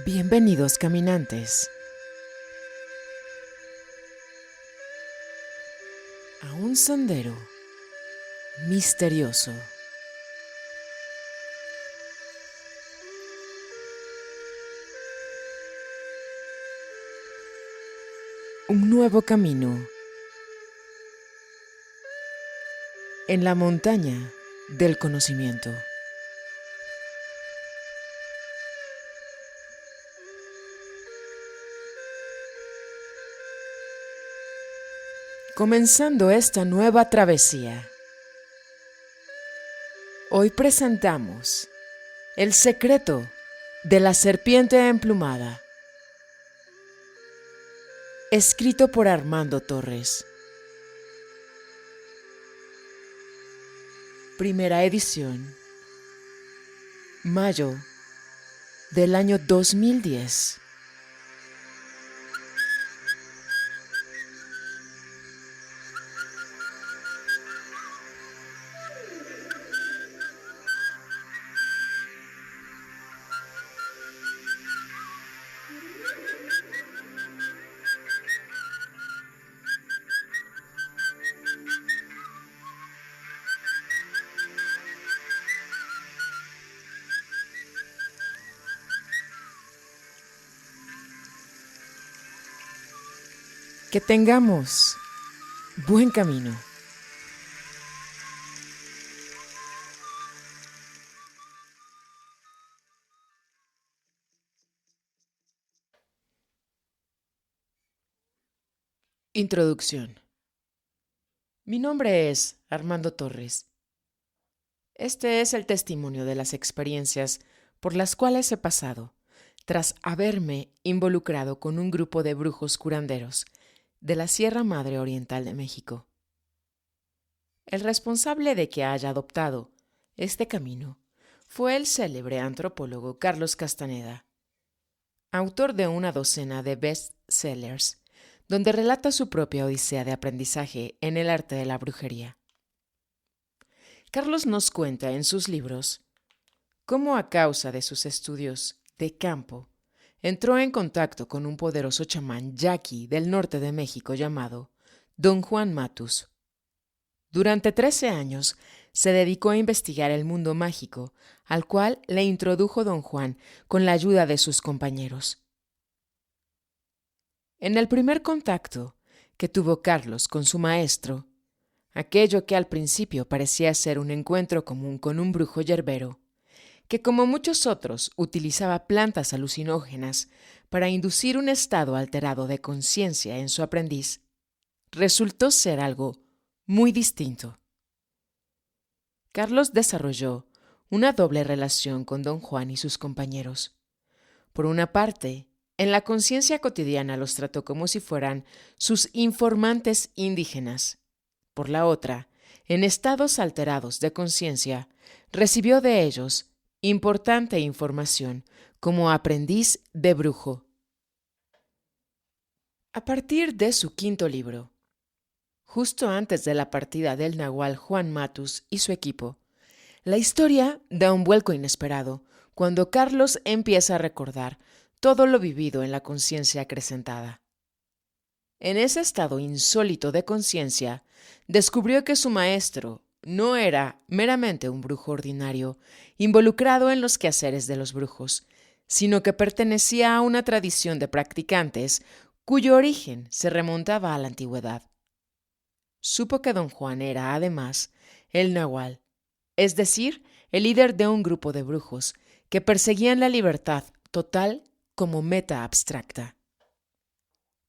Bienvenidos caminantes a un sendero misterioso. Un nuevo camino en la montaña del conocimiento. Comenzando esta nueva travesía, hoy presentamos El secreto de la serpiente emplumada, escrito por Armando Torres. Primera edición, mayo del año 2010. Que tengamos buen camino. Introducción. Mi nombre es Armando Torres. Este es el testimonio de las experiencias por las cuales he pasado tras haberme involucrado con un grupo de brujos curanderos de la Sierra Madre Oriental de México. El responsable de que haya adoptado este camino fue el célebre antropólogo Carlos Castaneda, autor de una docena de bestsellers, donde relata su propia odisea de aprendizaje en el arte de la brujería. Carlos nos cuenta en sus libros cómo, a causa de sus estudios de campo, entró en contacto con un poderoso chamán yaqui del norte de México llamado Don Juan Matus. Durante 13 años se dedicó a investigar el mundo mágico, al cual le introdujo Don Juan con la ayuda de sus compañeros. En el primer contacto que tuvo Carlos con su maestro, aquello que al principio parecía ser un encuentro común con un brujo yerbero, que como muchos otros utilizaba plantas alucinógenas para inducir un estado alterado de conciencia en su aprendiz, resultó ser algo muy distinto. Carlos desarrolló una doble relación con Don Juan y sus compañeros. Por una parte, en la conciencia cotidiana los trató como si fueran sus informantes indígenas. Por la otra, en estados alterados de conciencia, recibió de ellos importante información como aprendiz de brujo. A partir de su quinto libro, justo antes de la partida del nahual Juan Matus y su equipo, la historia da un vuelco inesperado cuando Carlos empieza a recordar todo lo vivido en la conciencia acrecentada. En ese estado insólito de conciencia, descubrió que su maestro no era meramente un brujo ordinario, involucrado en los quehaceres de los brujos, sino que pertenecía a una tradición de practicantes cuyo origen se remontaba a la antigüedad. Supo que Don Juan era, además, el nahual, es decir, el líder de un grupo de brujos que perseguían la libertad total como meta abstracta.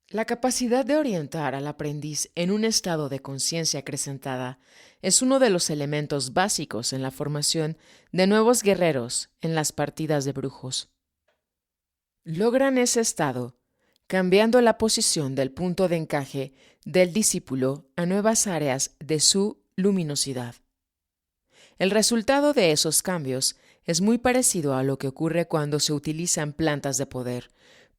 La capacidad de orientar al aprendiz en un estado de conciencia acrecentada es uno de los elementos básicos en la formación de nuevos guerreros en las partidas de brujos. Logran ese estado cambiando la posición del punto de encaje del discípulo a nuevas áreas de su luminosidad. El resultado de esos cambios es muy parecido a lo que ocurre cuando se utilizan plantas de poder,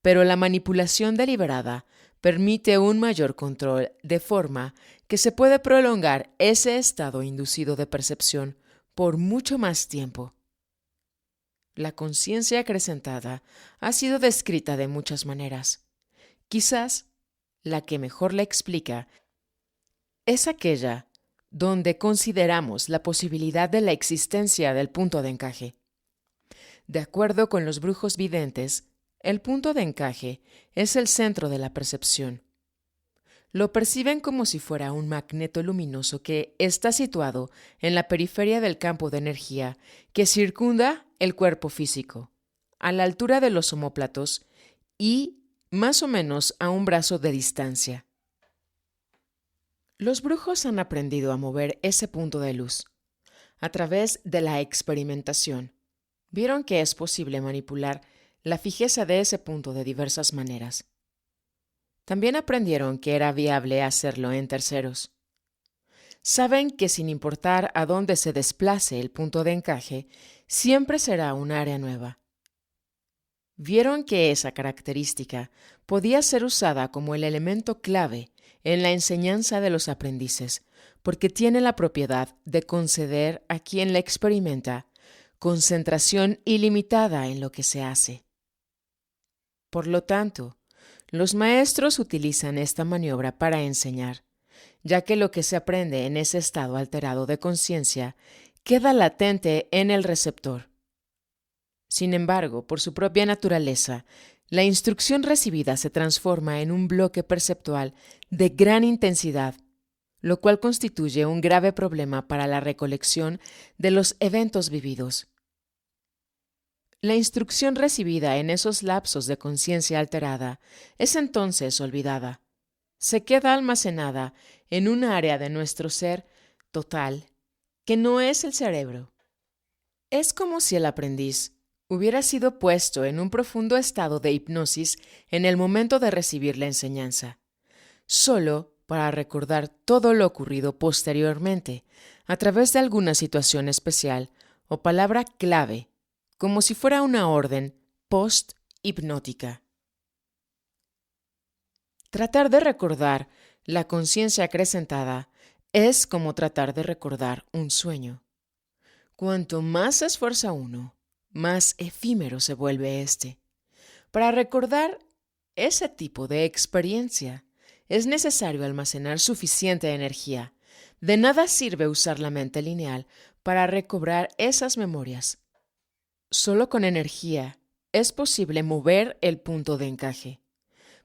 pero la manipulación deliberada permite un mayor control, de forma que se puede prolongar ese estado inducido de percepción por mucho más tiempo. la conciencia acrecentada ha sido descrita de muchas maneras. Quizás la que mejor la explica es aquella donde consideramos la posibilidad de la existencia del punto de encaje. De acuerdo con los brujos videntes, el punto de encaje es el centro de la percepción. Lo perciben como si fuera un magneto luminoso que está situado en la periferia del campo de energía que circunda el cuerpo físico, a la altura de los omóplatos y más o menos a un brazo de distancia. Los brujos han aprendido a mover ese punto de luz. A través de la experimentación, vieron que es posible manipular la fijeza de ese punto de diversas maneras. También aprendieron que era viable hacerlo en terceros. Saben que sin importar a dónde se desplace el punto de encaje, siempre será un área nueva. Vieron que esa característica podía ser usada como el elemento clave en la enseñanza de los aprendices, porque tiene la propiedad de conceder a quien la experimenta concentración ilimitada en lo que se hace. Por lo tanto, los maestros utilizan esta maniobra para enseñar, ya que lo que se aprende en ese estado alterado de conciencia queda latente en el receptor. Sin embargo, por su propia naturaleza, la instrucción recibida se transforma en un bloque perceptual de gran intensidad, lo cual constituye un grave problema para la recolección de los eventos vividos. La instrucción recibida en esos lapsos de conciencia alterada es entonces olvidada. Se queda almacenada en un área de nuestro ser total que no es el cerebro. Es como si el aprendiz hubiera sido puesto en un profundo estado de hipnosis en el momento de recibir la enseñanza, solo para recordar todo lo ocurrido posteriormente a través de alguna situación especial o palabra clave, como si fuera una orden post-hipnótica. Tratar de recordar la conciencia acrecentada es como tratar de recordar un sueño. Cuanto más se esfuerza uno, más efímero se vuelve éste. Para recordar ese tipo de experiencia, es necesario almacenar suficiente energía. De nada sirve usar la mente lineal para recobrar esas memorias. Solo con energía es posible mover el punto de encaje,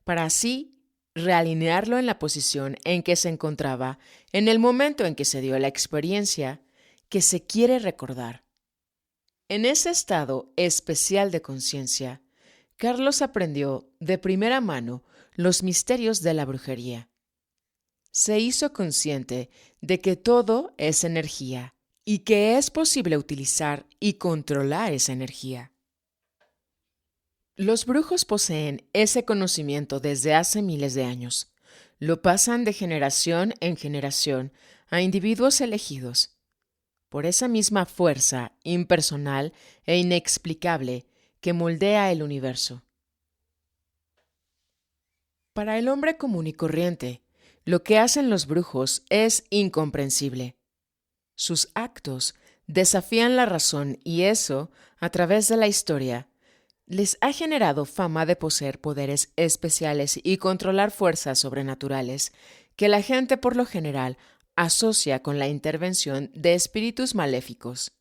para así realinearlo en la posición en que se encontraba en el momento en que se dio la experiencia que se quiere recordar. En ese estado especial de conciencia, Carlos aprendió de primera mano los misterios de la brujería. Se hizo consciente de que todo es energía y que es posible utilizar y controlar esa energía. Los brujos poseen ese conocimiento desde hace miles de años. Lo pasan de generación en generación a individuos elegidos. Por esa misma fuerza impersonal e inexplicable que moldea el universo. Para el hombre común y corriente, lo que hacen los brujos es incomprensible. Sus actos desafían la razón y eso, a través de la historia, les ha generado fama de poseer poderes especiales y controlar fuerzas sobrenaturales que la gente por lo general asocia con la intervención de espíritus maléficos.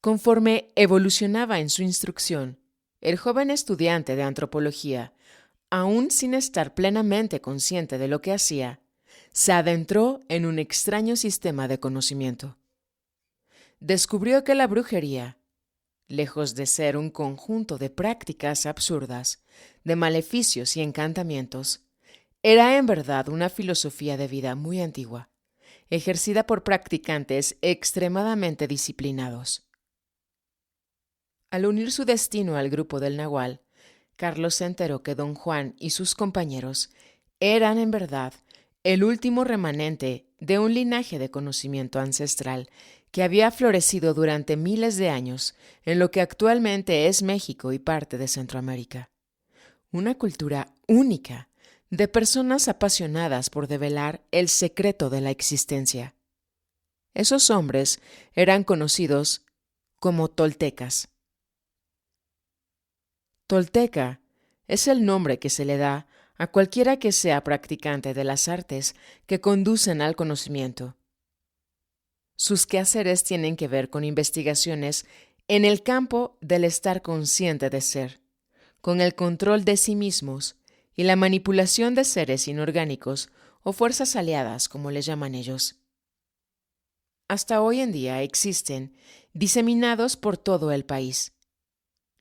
Conforme evolucionaba en su instrucción, el joven estudiante de antropología, aún sin estar plenamente consciente de lo que hacía, se adentró en un extraño sistema de conocimiento. Descubrió que la brujería, lejos de ser un conjunto de prácticas absurdas, de maleficios y encantamientos, era en verdad una filosofía de vida muy antigua, ejercida por practicantes extremadamente disciplinados. Al unir su destino al grupo del Nahual, Carlos se enteró que don Juan y sus compañeros eran en verdad el último remanente de un linaje de conocimiento ancestral que había florecido durante miles de años en lo que actualmente es México y parte de Centroamérica. Una cultura única de personas apasionadas por develar el secreto de la existencia. Esos hombres eran conocidos como toltecas. Tolteca es el nombre que se le da a cualquiera que sea practicante de las artes que conducen al conocimiento. Sus quehaceres tienen que ver con investigaciones en el campo del estar consciente de ser, con el control de sí mismos y la manipulación de seres inorgánicos o fuerzas aliadas, como les llaman ellos. Hasta hoy en día existen, diseminados por todo el país,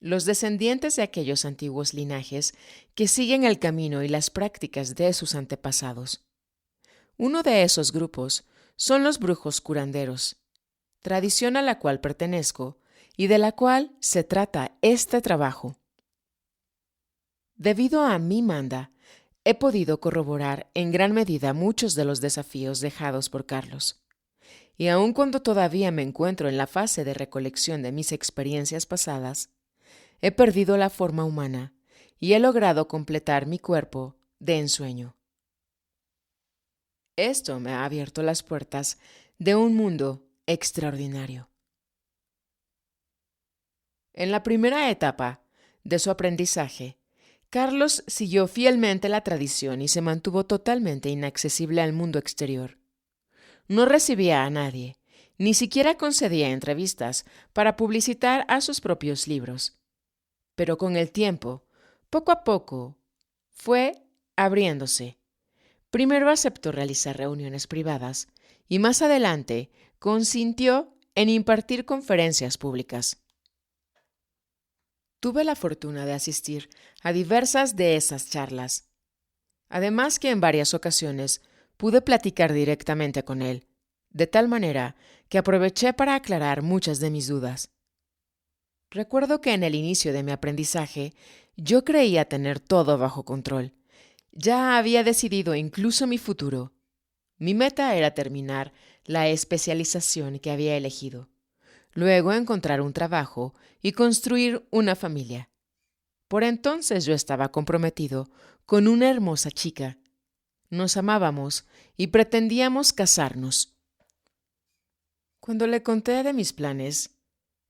los descendientes de aquellos antiguos linajes que siguen el camino y las prácticas de sus antepasados. Uno de esos grupos son los brujos curanderos, tradición a la cual pertenezco y de la cual se trata este trabajo. Debido a mi manda, he podido corroborar en gran medida muchos de los desafíos dejados por Carlos. Y aun cuando todavía me encuentro en la fase de recolección de mis experiencias pasadas, he perdido la forma humana y he logrado completar mi cuerpo de ensueño. Esto me ha abierto las puertas de un mundo extraordinario. En la primera etapa de su aprendizaje, Carlos siguió fielmente la tradición y se mantuvo totalmente inaccesible al mundo exterior. No recibía a nadie, ni siquiera concedía entrevistas para publicitar a sus propios libros. Pero con el tiempo, poco a poco, fue abriéndose. Primero aceptó realizar reuniones privadas y más adelante consintió en impartir conferencias públicas. Tuve la fortuna de asistir a diversas de esas charlas. Además que en varias ocasiones pude platicar directamente con él, de tal manera que aproveché para aclarar muchas de mis dudas. Recuerdo que en el inicio de mi aprendizaje yo creía tener todo bajo control. Ya había decidido incluso mi futuro. Mi meta era terminar la especialización que había elegido, luego encontrar un trabajo y construir una familia. Por entonces yo estaba comprometido con una hermosa chica. Nos amábamos y pretendíamos casarnos. Cuando le conté de mis planes,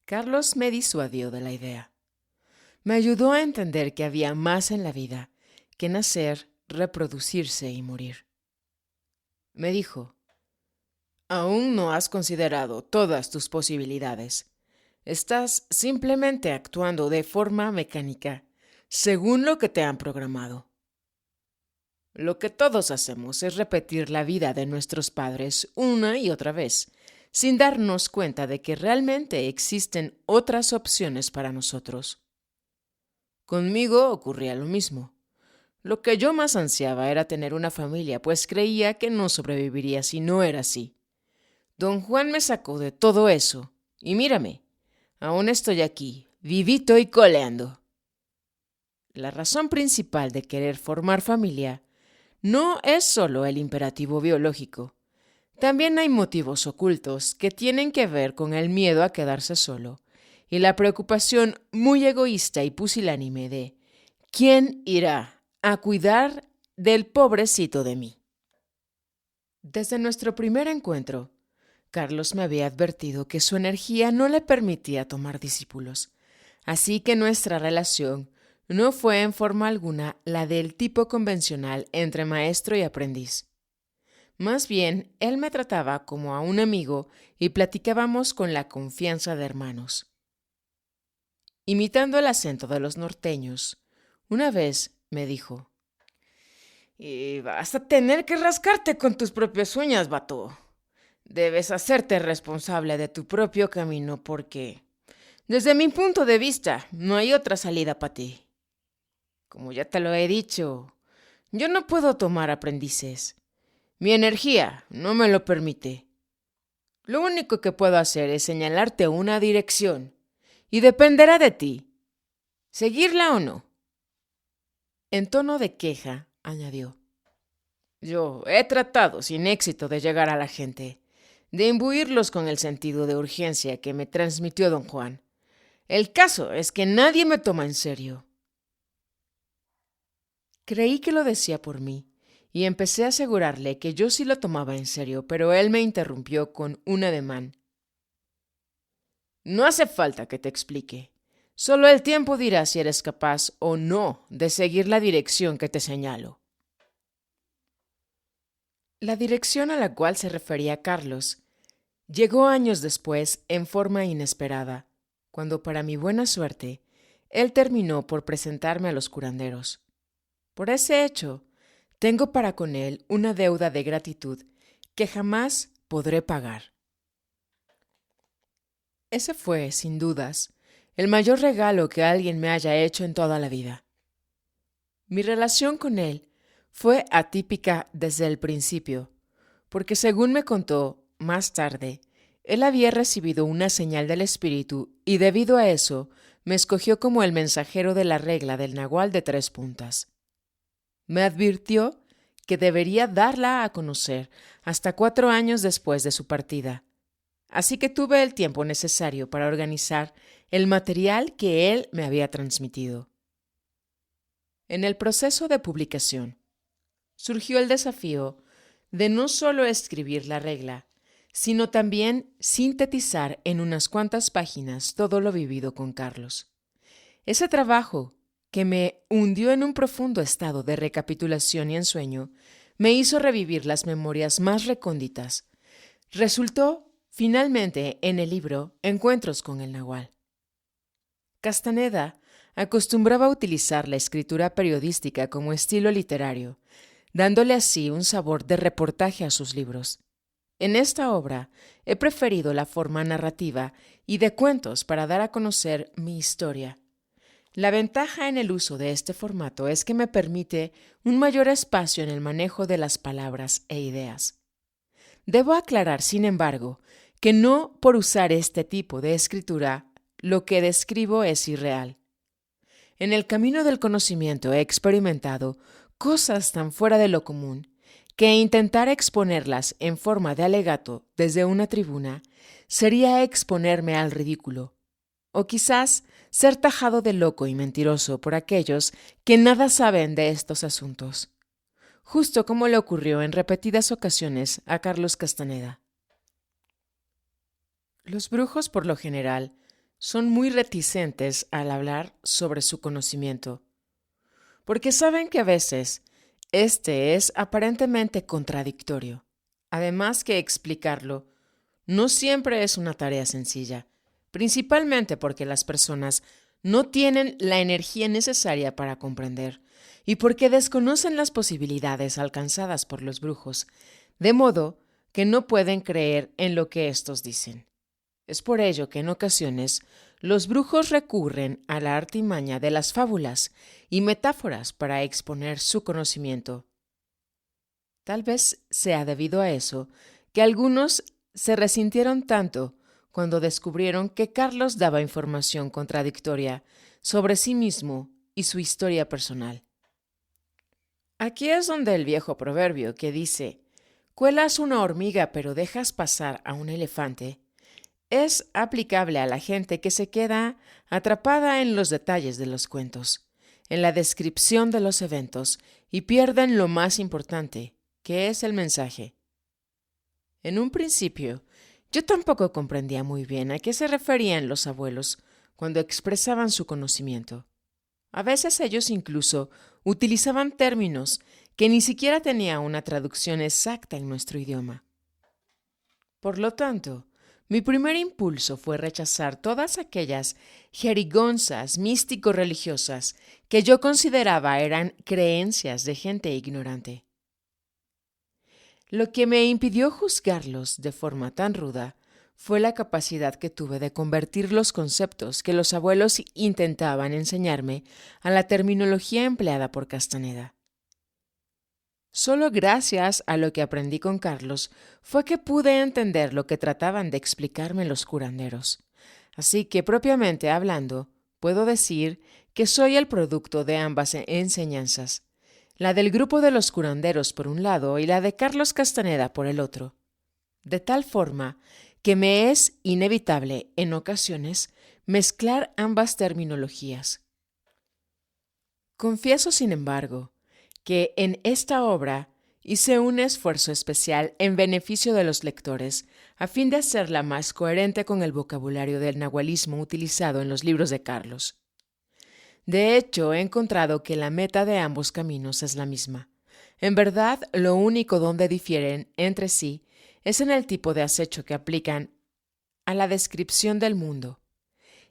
Carlos me disuadió de la idea. Me ayudó a entender que había más en la vida que nacer, reproducirse y morir. Me dijo: aún no has considerado todas tus posibilidades. Estás simplemente actuando de forma mecánica, según lo que te han programado. Lo que todos hacemos es repetir la vida de nuestros padres una y otra vez, sin darnos cuenta de que realmente existen otras opciones para nosotros. Conmigo ocurría lo mismo. Lo que yo más ansiaba era tener una familia, pues creía que no sobreviviría si no era así. Don Juan me sacó de todo eso, y mírame, aún estoy aquí, vivito y coleando. La razón principal de querer formar familia no es solo el imperativo biológico. También hay motivos ocultos que tienen que ver con el miedo a quedarse solo y la preocupación muy egoísta y pusilánime de ¿quién irá a cuidar del pobrecito de mí? Desde nuestro primer encuentro, Carlos me había advertido que su energía no le permitía tomar discípulos, así que nuestra relación no fue en forma alguna la del tipo convencional entre maestro y aprendiz. Más bien, él me trataba como a un amigo y platicábamos con la confianza de hermanos. Imitando el acento de los norteños, una vez me dijo: y vas a tener que rascarte con tus propias uñas, vato. Debes hacerte responsable de tu propio camino porque, desde mi punto de vista, no hay otra salida para ti. Como ya te lo he dicho, yo no puedo tomar aprendices. Mi energía no me lo permite. Lo único que puedo hacer es señalarte una dirección, y dependerá de ti, seguirla o no. En tono de queja, añadió: yo he tratado sin éxito de llegar a la gente, de imbuirlos con el sentido de urgencia que me transmitió don Juan. El caso es que nadie me toma en serio. Creí que lo decía por mí, y empecé a asegurarle que yo sí lo tomaba en serio, pero él me interrumpió con un ademán. No hace falta que te explique. Solo el tiempo dirá si eres capaz o no de seguir la dirección que te señalo. La dirección a la cual se refería Carlos llegó años después en forma inesperada, cuando para mi buena suerte, él terminó por presentarme a los curanderos. Por ese hecho, tengo para con él una deuda de gratitud que jamás podré pagar. Ese fue, sin dudas, el mayor regalo que alguien me haya hecho en toda la vida. Mi relación con él fue atípica desde el principio, porque según me contó más tarde, él había recibido una señal del espíritu y debido a eso me escogió como el mensajero de la regla del nagual de 3 puntas. Me advirtió que debería darla a conocer hasta 4 años después de su partida, así que tuve el tiempo necesario para organizar el material que él me había transmitido. En el proceso de publicación, surgió el desafío de no solo escribir la regla, sino también sintetizar en unas cuantas páginas todo lo vivido con Carlos. Ese trabajo, que me hundió en un profundo estado de recapitulación y ensueño, me hizo revivir las memorias más recónditas. Resultó, finalmente, en el libro Encuentros con el Nagual. Castaneda acostumbraba a utilizar la escritura periodística como estilo literario, dándole así un sabor de reportaje a sus libros. En esta obra he preferido la forma narrativa y de cuentos para dar a conocer mi historia. La ventaja en el uso de este formato es que me permite un mayor espacio en el manejo de las palabras e ideas. Debo aclarar, sin embargo, que no por usar este tipo de escritura lo que describo es irreal. En el camino del conocimiento he experimentado cosas tan fuera de lo común que intentar exponerlas en forma de alegato desde una tribuna sería exponerme al ridículo, o quizás ser tajado de loco y mentiroso por aquellos que nada saben de estos asuntos, justo como le ocurrió en repetidas ocasiones a Carlos Castaneda. Los brujos, por lo general, son muy reticentes al hablar sobre su conocimiento, porque saben que a veces este es aparentemente contradictorio. Además que explicarlo no siempre es una tarea sencilla, principalmente porque las personas no tienen la energía necesaria para comprender y porque desconocen las posibilidades alcanzadas por los brujos, de modo que no pueden creer en lo que éstos dicen. Es por ello que en ocasiones los brujos recurren a la artimaña de las fábulas y metáforas para exponer su conocimiento. Tal vez sea debido a eso que algunos se resintieron tanto cuando descubrieron que Carlos daba información contradictoria sobre sí mismo y su historia personal. Aquí es donde el viejo proverbio que dice «Cuelas una hormiga pero dejas pasar a un elefante» es aplicable a la gente que se queda atrapada en los detalles de los cuentos, en la descripción de los eventos y pierden lo más importante, que es el mensaje. En un principio, yo tampoco comprendía muy bien a qué se referían los abuelos cuando expresaban su conocimiento. A veces ellos incluso utilizaban términos que ni siquiera tenían una traducción exacta en nuestro idioma. Por lo tanto, mi primer impulso fue rechazar todas aquellas jerigonzas místico-religiosas que yo consideraba eran creencias de gente ignorante. Lo que me impidió juzgarlos de forma tan ruda fue la capacidad que tuve de convertir los conceptos que los abuelos intentaban enseñarme a la terminología empleada por Castaneda. Solo gracias a lo que aprendí con Carlos fue que pude entender lo que trataban de explicarme los curanderos. Así que, propiamente hablando, puedo decir que soy el producto de ambas enseñanzas, la del grupo de los curanderos por un lado y la de Carlos Castaneda por el otro, de tal forma que me es inevitable, en ocasiones, mezclar ambas terminologías. Confieso, sin embargo, que en esta obra hice un esfuerzo especial en beneficio de los lectores, a fin de hacerla más coherente con el vocabulario del nahualismo utilizado en los libros de Carlos. De hecho, he encontrado que la meta de ambos caminos es la misma. En verdad, lo único donde difieren entre sí es en el tipo de acecho que aplican a la descripción del mundo,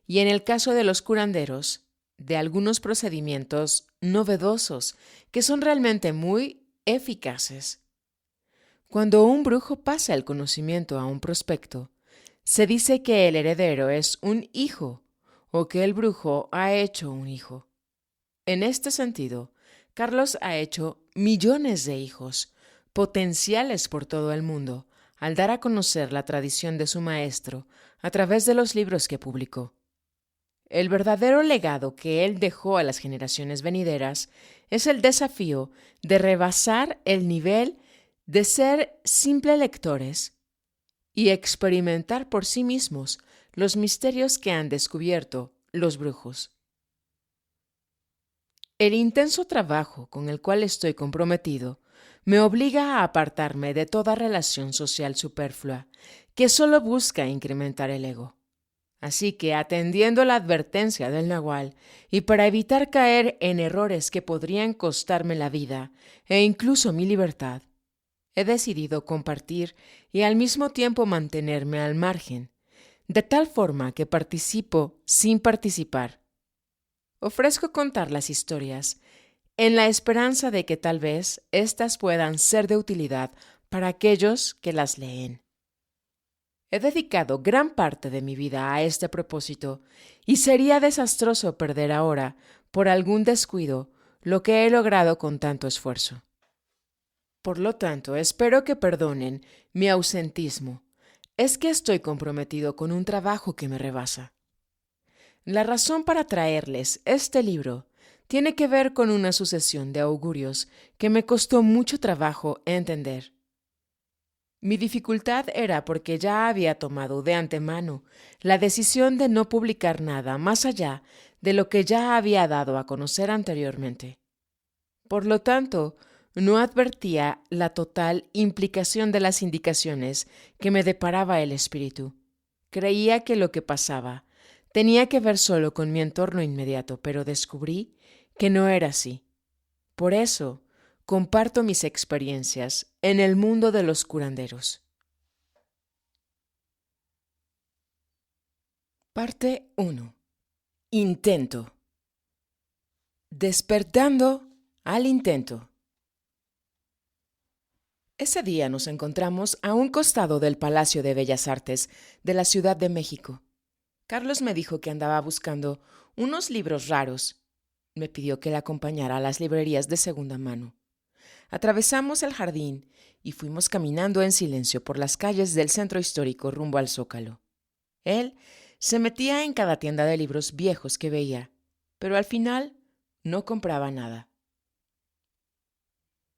y en el caso de los curanderos, de algunos procedimientos novedosos que son realmente muy eficaces. Cuando un brujo pasa el conocimiento a un prospecto, se dice que el heredero es un hijo o que el brujo ha hecho un hijo. En este sentido, Carlos ha hecho millones de hijos, potenciales por todo el mundo, al dar a conocer la tradición de su maestro a través de los libros que publicó. El verdadero legado que él dejó a las generaciones venideras es el desafío de rebasar el nivel de ser simples lectores y experimentar por sí mismos los misterios que han descubierto los brujos. El intenso trabajo con el cual estoy comprometido me obliga a apartarme de toda relación social superflua que solo busca incrementar el ego. Así que, atendiendo la advertencia del nahual y para evitar caer en errores que podrían costarme la vida e incluso mi libertad, he decidido compartir y al mismo tiempo mantenerme al margen, de tal forma que participo sin participar. Ofrezco contar las historias en la esperanza de que tal vez éstas puedan ser de utilidad para aquellos que las leen. He dedicado gran parte de mi vida a este propósito y sería desastroso perder ahora, por algún descuido, lo que he logrado con tanto esfuerzo. Por lo tanto, espero que perdonen mi ausentismo. Es que estoy comprometido con un trabajo que me rebasa. La razón para traerles este libro tiene que ver con una sucesión de augurios que me costó mucho trabajo entender. Mi dificultad era porque ya había tomado de antemano la decisión de no publicar nada más allá de lo que ya había dado a conocer anteriormente. Por lo tanto, no advertía la total implicación de las indicaciones que me deparaba el espíritu. Creía que lo que pasaba tenía que ver solo con mi entorno inmediato, pero descubrí que no era así. Por eso, comparto mis experiencias en el mundo de los curanderos. Parte 1. Intento. Despertando al intento. Ese día nos encontramos a un costado del Palacio de Bellas Artes de la Ciudad de México. Carlos me dijo que andaba buscando unos libros raros. Me pidió que le acompañara a las librerías de segunda mano. Atravesamos el jardín y fuimos caminando en silencio por las calles del centro histórico rumbo al Zócalo. Él se metía en cada tienda de libros viejos que veía, pero al final no compraba nada.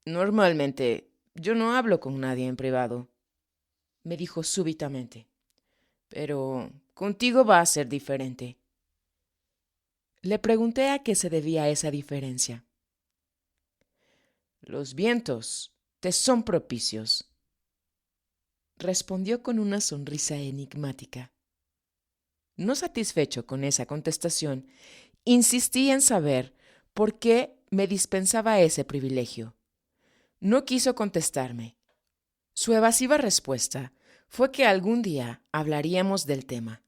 Normalmente yo no hablo con nadie en privado, me dijo súbitamente, pero contigo va a ser diferente. Le pregunté a qué se debía esa diferencia. Los vientos te son propicios, respondió con una sonrisa enigmática. No satisfecho con esa contestación, insistí en saber por qué me dispensaba ese privilegio. No quiso contestarme. Su evasiva respuesta fue que algún día hablaríamos del tema.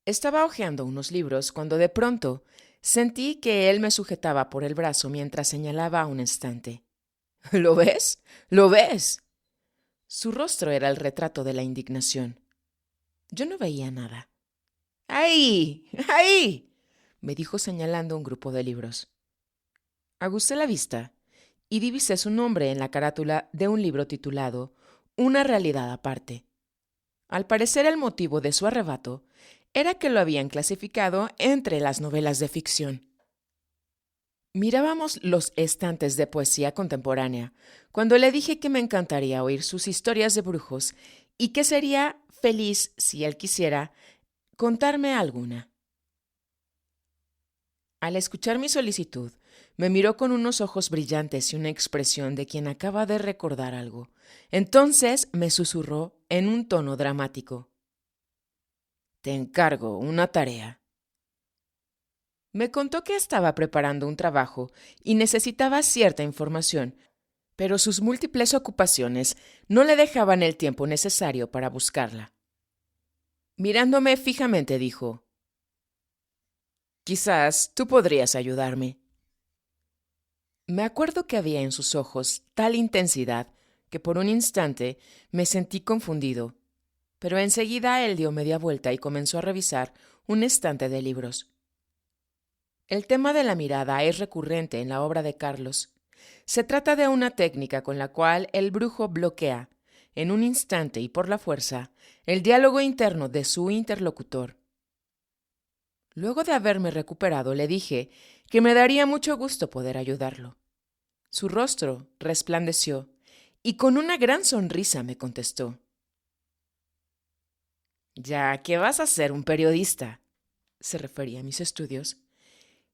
Estaba hojeando unos libros cuando de pronto sentí que él me sujetaba por el brazo mientras señalaba a un estante. ¿Lo ves? ¿Lo ves? Su rostro era el retrato de la indignación. Yo no veía nada. ¡Ahí! ¡Ahí! Me dijo señalando un grupo de libros. Aguzé la vista y divisé su nombre en la carátula de un libro titulado Una realidad aparte. Al parecer el motivo de su arrebato era que lo habían clasificado entre las novelas de ficción. Mirábamos los estantes de poesía contemporánea cuando le dije que me encantaría oír sus historias de brujos y que sería feliz, si él quisiera, contarme alguna. Al escuchar mi solicitud, Me miró con unos ojos brillantes y una expresión de quien acaba de recordar algo. Entonces me susurró en un tono dramático. Te encargo una tarea. Me contó que estaba preparando un trabajo y necesitaba cierta información, pero sus múltiples ocupaciones no le dejaban el tiempo necesario para buscarla. Mirándome fijamente dijo, quizás tú podrías ayudarme. Me acuerdo que había en sus ojos tal intensidad que por un instante me sentí confundido, pero enseguida él dio media vuelta y comenzó a revisar un estante de libros. El tema de la mirada es recurrente en la obra de Carlos. Se trata de una técnica con la cual el brujo bloquea, en un instante y por la fuerza, el diálogo interno de su interlocutor. Luego de haberme recuperado, le dije que me daría mucho gusto poder ayudarlo. Su rostro resplandeció y con una gran sonrisa me contestó. Ya que vas a ser un periodista, se refería a mis estudios,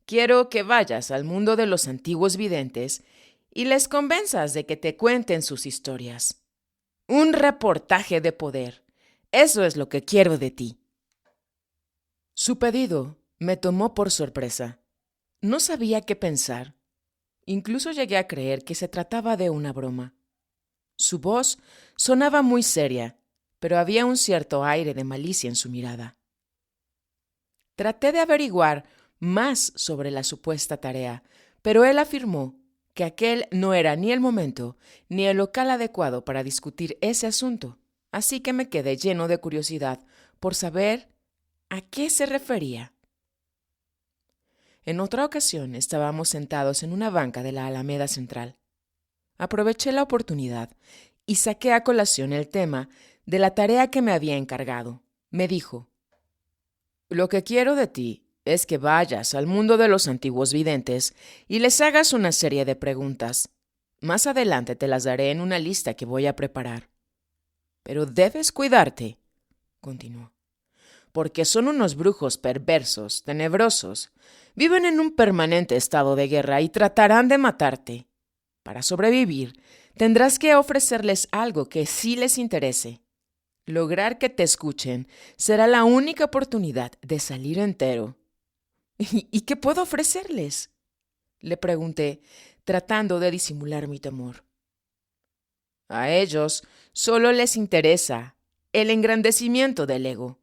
quiero que vayas al mundo de los antiguos videntes y les convenzas de que te cuenten sus historias. Un reportaje de poder. Eso es lo que quiero de ti. Su pedido me tomó por sorpresa. No sabía qué pensar. Incluso llegué a creer que se trataba de una broma. Su voz sonaba muy seria, pero había un cierto aire de malicia en su mirada. Traté de averiguar más sobre la supuesta tarea, pero él afirmó que aquel no era ni el momento ni el local adecuado para discutir ese asunto, así que me quedé lleno de curiosidad por saber a qué se refería. En otra ocasión estábamos sentados en una banca de la Alameda Central. Aproveché la oportunidad y saqué a colación el tema de la tarea que me había encargado. Me dijo, lo que quiero de ti es que vayas al mundo de los antiguos videntes y les hagas una serie de preguntas. Más adelante te las daré en una lista que voy a preparar. Pero debes cuidarte, continuó, porque son unos brujos perversos, tenebrosos. Viven en un permanente estado de guerra y tratarán de matarte. Para sobrevivir, tendrás que ofrecerles algo que sí les interese. Lograr que te escuchen será la única oportunidad de salir entero. ¿Y qué puedo ofrecerles?, le pregunté, tratando de disimular mi temor. A ellos solo les interesa el engrandecimiento del ego.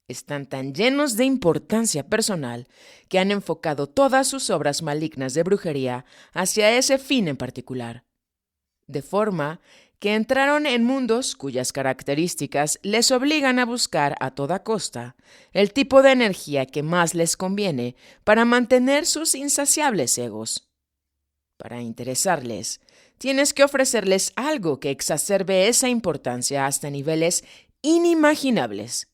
Están tan llenos de importancia personal que han enfocado todas sus obras malignas de brujería hacia ese fin en particular. De forma que entraron en mundos cuyas características les obligan a buscar a toda costa el tipo de energía que más les conviene para mantener sus insaciables egos. Para interesarles, tienes que ofrecerles algo que exacerbe esa importancia hasta niveles inimaginables.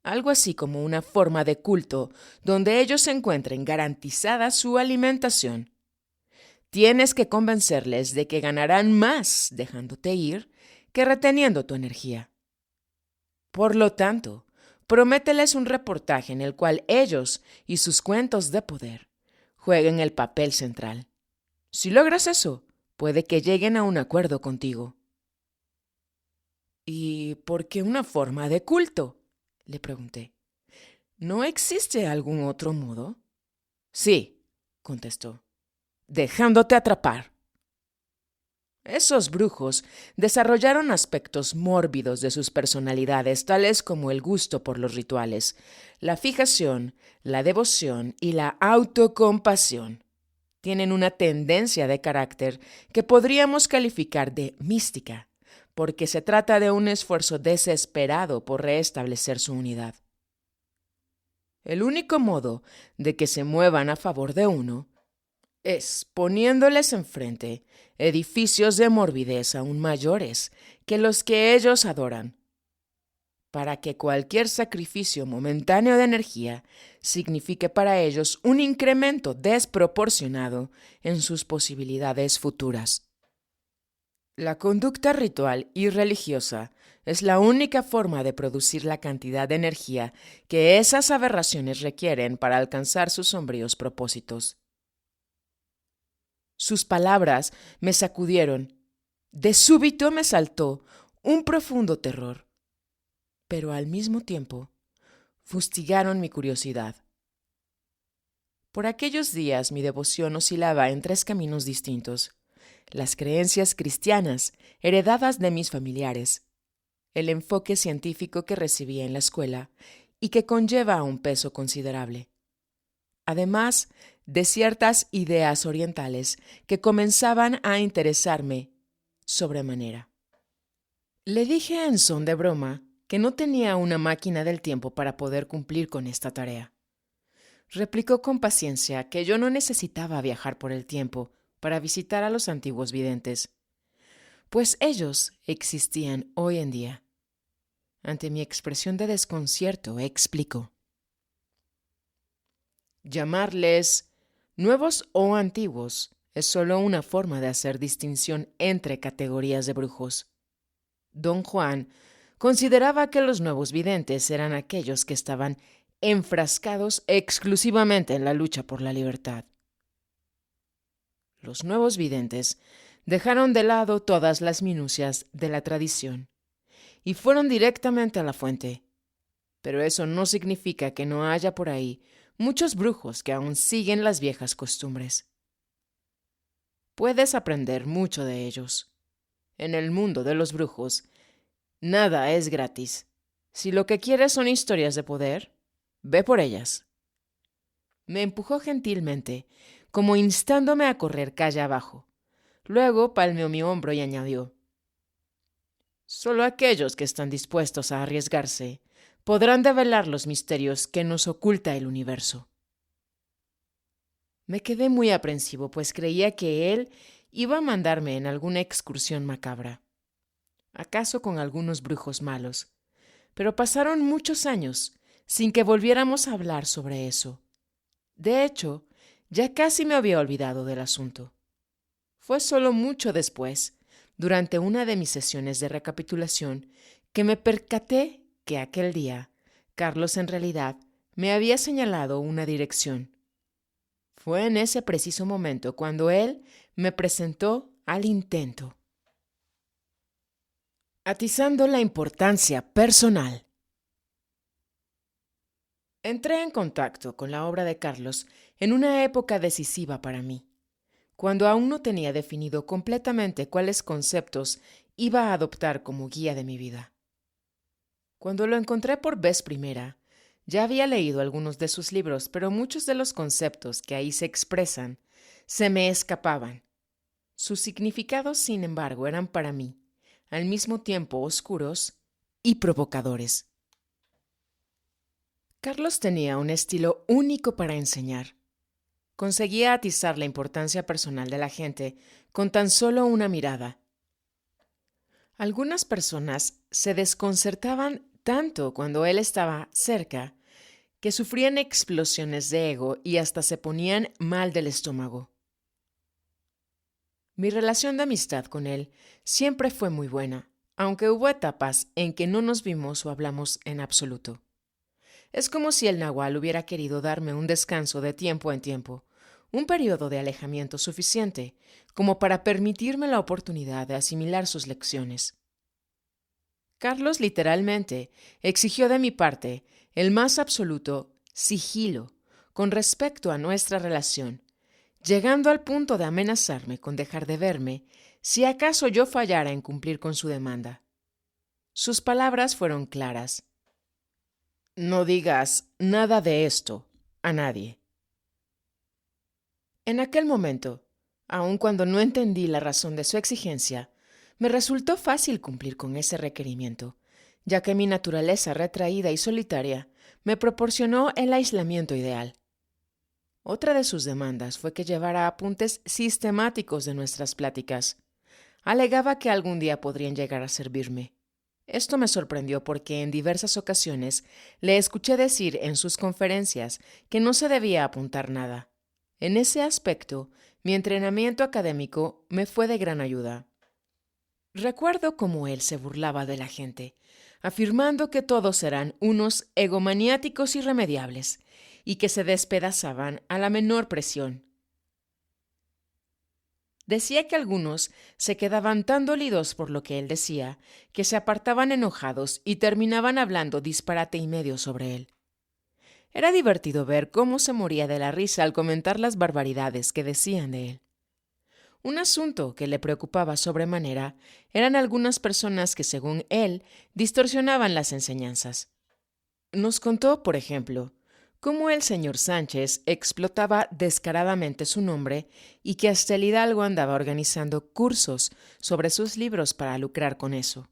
Algo así como una forma de culto donde ellos encuentren garantizada su alimentación. Tienes que convencerles de que ganarán más dejándote ir que reteniendo tu energía. Por lo tanto, promételes un reportaje en el cual ellos y sus cuentos de poder jueguen el papel central. Si logras eso, puede que lleguen a un acuerdo contigo. ¿Y por qué una forma de culto?, le pregunté. ¿No existe algún otro modo? Sí, contestó, dejándote atrapar. Esos brujos desarrollaron aspectos mórbidos de sus personalidades, tales como el gusto por los rituales, la fijación, la devoción y la autocompasión. Tienen una tendencia de carácter que podríamos calificar de mística, porque se trata de un esfuerzo desesperado por restablecer su unidad. El único modo de que se muevan a favor de uno es poniéndoles enfrente edificios de morbidez aún mayores que los que ellos adoran, para que cualquier sacrificio momentáneo de energía signifique para ellos un incremento desproporcionado en sus posibilidades futuras. La conducta ritual y religiosa es la única forma de producir la cantidad de energía que esas aberraciones requieren para alcanzar sus sombríos propósitos. Sus palabras me sacudieron. De súbito me saltó un profundo terror, pero al mismo tiempo fustigaron mi curiosidad. Por aquellos días mi devoción oscilaba en 3 caminos distintos: las creencias cristianas heredadas de mis familiares, el enfoque científico que recibía en la escuela y que conlleva un peso considerable, además de ciertas ideas orientales que comenzaban a interesarme sobremanera. Le dije en son de broma que no tenía una máquina del tiempo para poder cumplir con esta tarea. Replicó con paciencia que yo no necesitaba viajar por el tiempo para visitar a los antiguos videntes, pues ellos existían hoy en día. Ante mi expresión de desconcierto, explicó: llamarles nuevos o antiguos es solo una forma de hacer distinción entre categorías de brujos. Don Juan consideraba que los nuevos videntes eran aquellos que estaban enfrascados exclusivamente en la lucha por la libertad. Los nuevos videntes dejaron de lado todas las minucias de la tradición y fueron directamente a la fuente. Pero eso no significa que no haya por ahí muchos brujos que aún siguen las viejas costumbres. Puedes aprender mucho de ellos. En el mundo de los brujos, nada es gratis. Si lo que quieres son historias de poder, ve por ellas. Me empujó gentilmente, como instándome a correr calle abajo. Luego palmeó mi hombro y añadió: solo aquellos que están dispuestos a arriesgarse podrán develar los misterios que nos oculta el universo. Me quedé muy aprensivo, pues creía que él iba a mandarme en alguna excursión macabra, acaso con algunos brujos malos. Pero pasaron muchos años sin que volviéramos a hablar sobre eso. De hecho, ya casi me había olvidado del asunto. Fue solo mucho después, durante una de mis sesiones de recapitulación, que me percaté que aquel día Carlos en realidad me había señalado una dirección. Fue en ese preciso momento cuando él me presentó al intento. Atizando la importancia personal. Entré en contacto con la obra de Carlos en una época decisiva para mí, cuando aún no tenía definido completamente cuáles conceptos iba a adoptar como guía de mi vida. Cuando lo encontré por vez primera, ya había leído algunos de sus libros, pero muchos de los conceptos que ahí se expresan se me escapaban. Sus significados, sin embargo, eran para mí, al mismo tiempo oscuros y provocadores. Carlos tenía un estilo único para enseñar. Conseguía atizar la importancia personal de la gente con tan solo una mirada. Algunas personas se desconcertaban tanto cuando él estaba cerca que sufrían explosiones de ego y hasta se ponían mal del estómago. Mi relación de amistad con él siempre fue muy buena, aunque hubo etapas en que no nos vimos o hablamos en absoluto. Es como si el nahual hubiera querido darme un descanso de tiempo en tiempo, un periodo de alejamiento suficiente como para permitirme la oportunidad de asimilar sus lecciones. Carlos literalmente exigió de mi parte el más absoluto sigilo con respecto a nuestra relación, llegando al punto de amenazarme con dejar de verme si acaso yo fallara en cumplir con su demanda. Sus palabras fueron claras: no digas nada de esto a nadie. En aquel momento, aun cuando no entendí la razón de su exigencia, me resultó fácil cumplir con ese requerimiento, ya que mi naturaleza retraída y solitaria me proporcionó el aislamiento ideal. Otra de sus demandas fue que llevara apuntes sistemáticos de nuestras pláticas. Alegaba que algún día podrían llegar a servirme. Esto me sorprendió porque en diversas ocasiones le escuché decir en sus conferencias que no se debía apuntar nada. En ese aspecto, mi entrenamiento académico me fue de gran ayuda. Recuerdo cómo él se burlaba de la gente, afirmando que todos eran unos egomaniáticos irremediables y que se despedazaban a la menor presión. Decía que algunos se quedaban tan dolidos por lo que él decía, que se apartaban enojados y terminaban hablando disparate y medio sobre él. Era divertido ver cómo se moría de la risa al comentar las barbaridades que decían de él. Un asunto que le preocupaba sobremanera eran algunas personas que, según él, distorsionaban las enseñanzas. Nos contó, por ejemplo, cómo el señor Sánchez explotaba descaradamente su nombre y que hasta el hidalgo andaba organizando cursos sobre sus libros para lucrar con eso.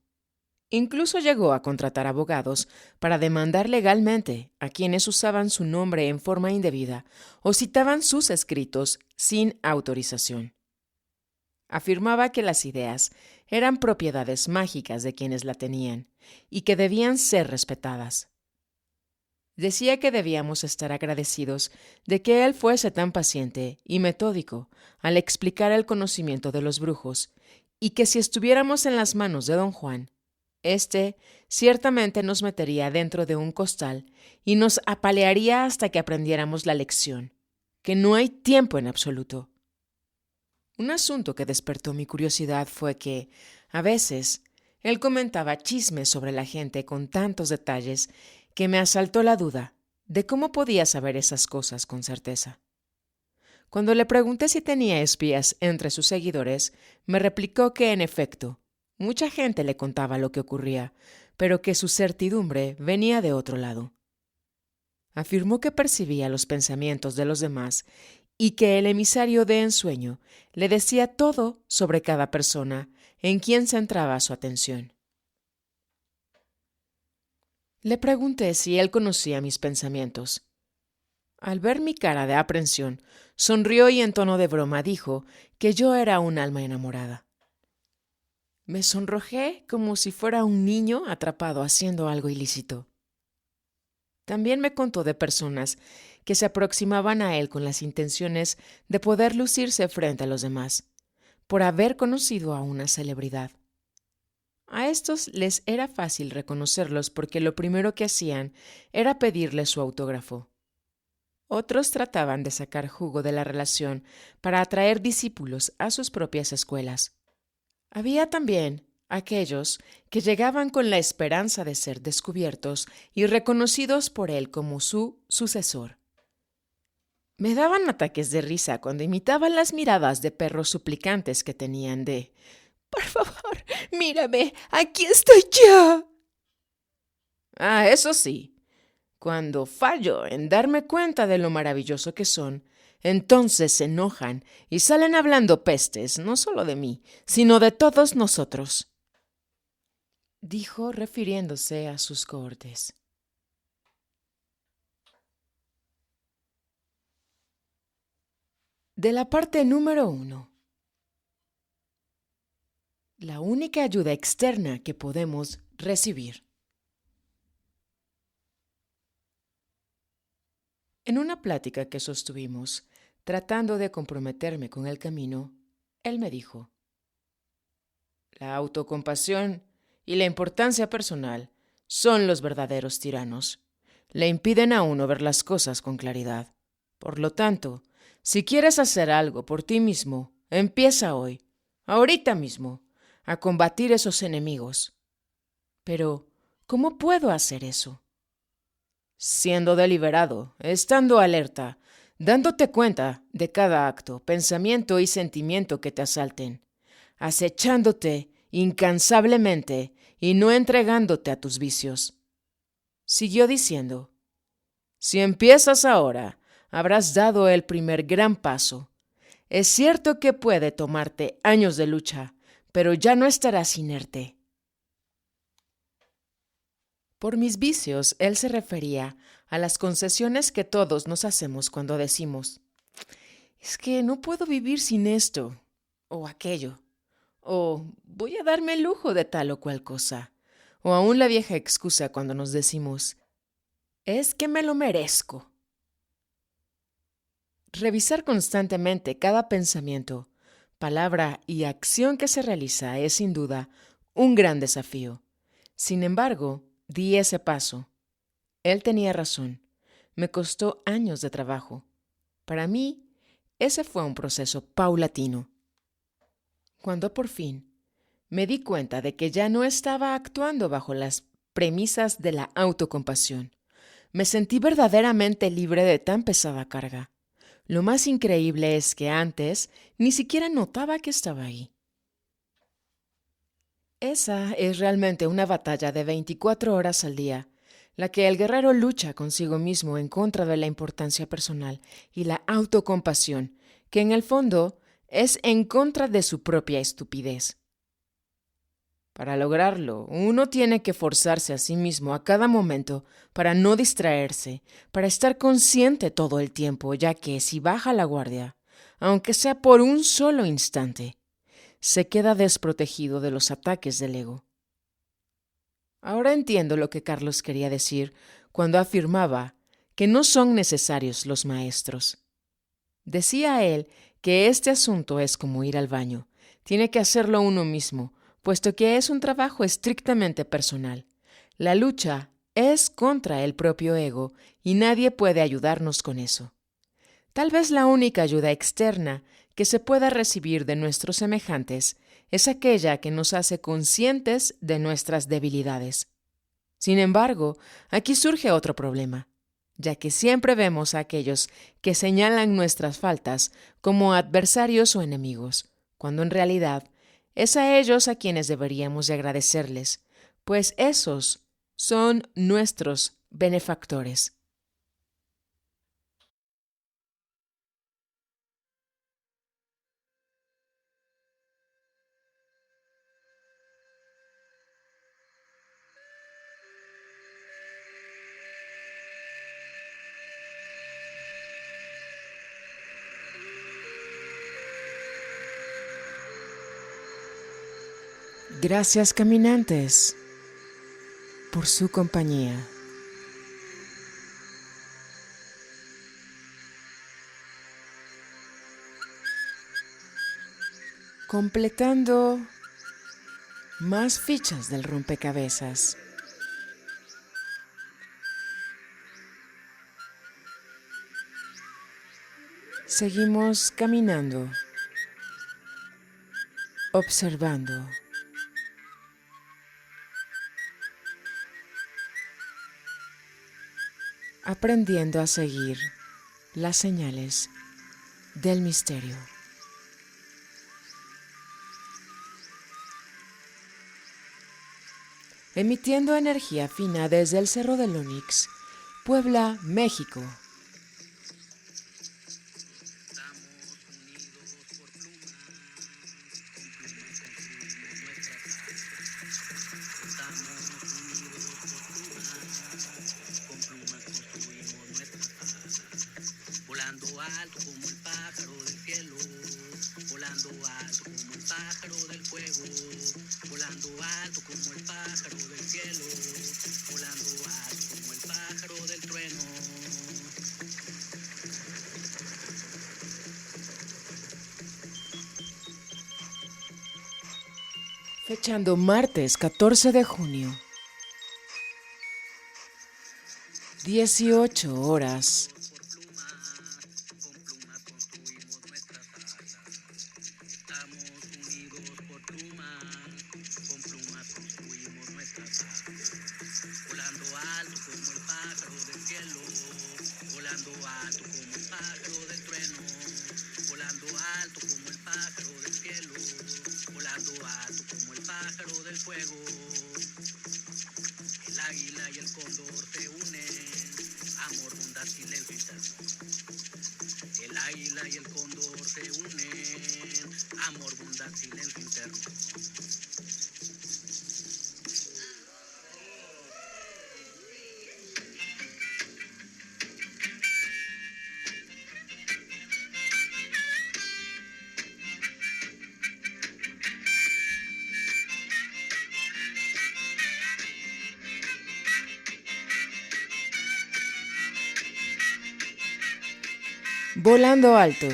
Incluso llegó a contratar abogados para demandar legalmente a quienes usaban su nombre en forma indebida o citaban sus escritos sin autorización. Afirmaba que las ideas eran propiedades mágicas de quienes la tenían y que debían ser respetadas. Decía que debíamos estar agradecidos de que él fuese tan paciente y metódico al explicar el conocimiento de los brujos, y que si estuviéramos en las manos de don Juan, éste ciertamente nos metería dentro de un costal y nos apalearía hasta que aprendiéramos la lección, que no hay tiempo en absoluto. Un asunto que despertó mi curiosidad fue que, a veces, él comentaba chismes sobre la gente con tantos detalles que me asaltó la duda de cómo podía saber esas cosas con certeza. Cuando le pregunté si tenía espías entre sus seguidores, me replicó que, en efecto, mucha gente le contaba lo que ocurría, pero que su certidumbre venía de otro lado. Afirmó que percibía los pensamientos de los demás y que el emisario de ensueño le decía todo sobre cada persona en quien centraba su atención. Le pregunté si él conocía mis pensamientos. Al ver mi cara de aprensión, sonrió y en tono de broma dijo que yo era un alma enamorada. Me sonrojé como si fuera un niño atrapado haciendo algo ilícito. También me contó de personas que se aproximaban a él con las intenciones de poder lucirse frente a los demás, por haber conocido a una celebridad. A estos les era fácil reconocerlos porque lo primero que hacían era pedirle su autógrafo. Otros trataban de sacar jugo de la relación para atraer discípulos a sus propias escuelas. Había también aquellos que llegaban con la esperanza de ser descubiertos y reconocidos por él como su sucesor. Me daban ataques de risa cuando imitaban las miradas de perros suplicantes que tenían de «Por favor, mírame, aquí estoy yo». Ah, eso sí, cuando fallo en darme cuenta de lo maravilloso que son, entonces se enojan y salen hablando pestes, no solo de mí, sino de todos nosotros, dijo refiriéndose a sus cohortes. De la parte número 1. La única ayuda externa que podemos recibir. En una plática que sostuvimos, tratando de comprometerme con el camino, él me dijo: la autocompasión y la importancia personal son los verdaderos tiranos. Le impiden a uno ver las cosas con claridad. Por lo tanto, si quieres hacer algo por ti mismo, empieza hoy, ahorita mismo, a combatir esos enemigos. Pero, ¿cómo puedo hacer eso? Siendo deliberado, estando alerta, dándote cuenta de cada acto, pensamiento y sentimiento que te asalten, acechándote incansablemente y no entregándote a tus vicios. Siguió diciendo: si empiezas ahora, habrás dado el primer gran paso. Es cierto que puede tomarte años de lucha, pero ya no estarás inerte. Por mis vicios, él se refería a las concesiones que todos nos hacemos cuando decimos: es que no puedo vivir sin esto o aquello, o voy a darme el lujo de tal o cual cosa, o aún la vieja excusa cuando nos decimos: es que me lo merezco. Revisar constantemente cada pensamiento, palabra y acción que se realiza es sin duda un gran desafío. Sin embargo, di ese paso. Él tenía razón. Me costó años de trabajo. Para mí, ese fue un proceso paulatino. Cuando por fin me di cuenta de que ya no estaba actuando bajo las premisas de la autocompasión, me sentí verdaderamente libre de tan pesada carga. Lo más increíble es que antes ni siquiera notaba que estaba ahí. Esa es realmente una batalla de 24 horas al día, la que el guerrero lucha consigo mismo en contra de la importancia personal y la autocompasión, que en el fondo es en contra de su propia estupidez. Para lograrlo, uno tiene que forzarse a sí mismo a cada momento para no distraerse, para estar consciente todo el tiempo, ya que si baja la guardia, aunque sea por un solo instante, se queda desprotegido de los ataques del ego. Ahora entiendo lo que Carlos quería decir cuando afirmaba que no son necesarios los maestros. Decía él que este asunto es como ir al baño, tiene que hacerlo uno mismo, puesto que es un trabajo estrictamente personal. La lucha es contra el propio ego y nadie puede ayudarnos con eso. Tal vez la única ayuda externa que se pueda recibir de nuestros semejantes es aquella que nos hace conscientes de nuestras debilidades. Sin embargo, aquí surge otro problema, ya que siempre vemos a aquellos que señalan nuestras faltas como adversarios o enemigos, cuando en realidad es a ellos a quienes deberíamos de agradecerles, pues esos son nuestros benefactores. Gracias, caminantes, por su compañía. Completando más fichas del rompecabezas. Seguimos caminando, observando, aprendiendo a seguir las señales del misterio. Emitiendo energía fina desde el Cerro del Onix, Puebla, México. Volando alto como el pájaro del cielo, volando alto como el pájaro del fuego, volando alto como el pájaro del cielo, volando alto como el pájaro del trueno. Fechando martes 14 de junio, 18 horas. Volando alto como el pájaro del cielo, volando alto como el pájaro del trueno, volando alto como el pájaro del cielo, volando alto como el pájaro del fuego. El águila y el cóndor se unen, amor, bondad, silencio interno. El águila y el cóndor se unen, amor, bondad, silencio interno. Volando alto.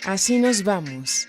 Así nos vamos,